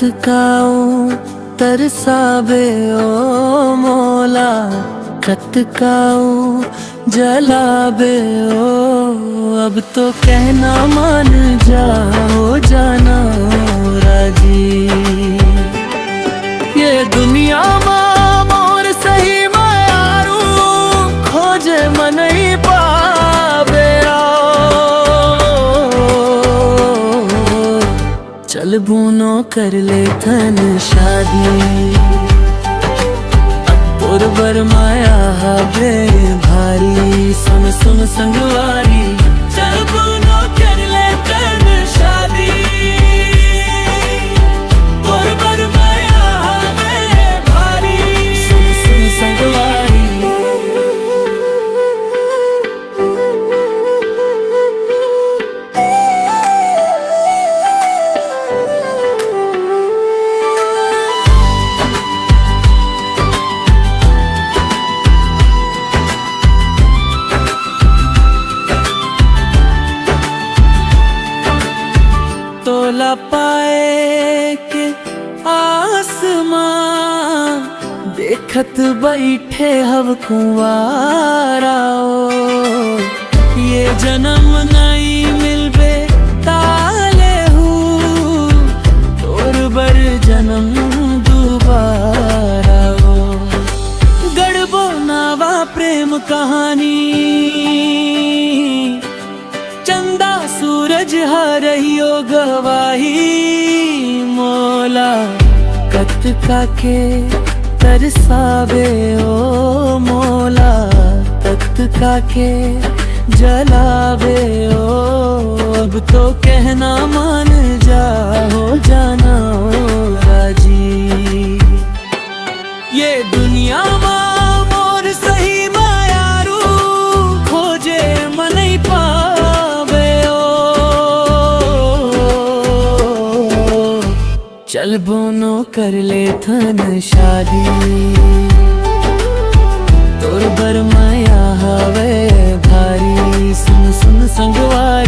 कतकाऊ तरसाबे ओ मौला, कतकाऊ जलाबे ओ। अब तो कहना मान जाओ जाना राजी। ये दुनिया मां मोर सही मायारू, खोजे मनई पावे चल बूनो कर ले थन शादी। तोर बर माया बे भारी, सुन सुन संगवारी चल बूनो कर ले थन शादी। तोर बर माया बे भारी, सुन सुन संगवारी। तोला पाए के आसमां, देखत बैठे हव कुंवारा। ये जन्म नहीं मिलबे ताले हूँ, तोर बर जन्म दोबारा। गड़बो नावा प्रेम कहानी, चंदा सूरज हरियो गवाही। मौला कतका के तरसाबे ओ मौला, कतका के जलाबे ओ। अब तो कहना मान जाओ जाना राजी। ये दुनिया मां मोर सही मायारू, खोजे मनई पावे चल बोनो कर ले थन शादी। तोर बर माया हवे भारी, सुन सुन संगवारी।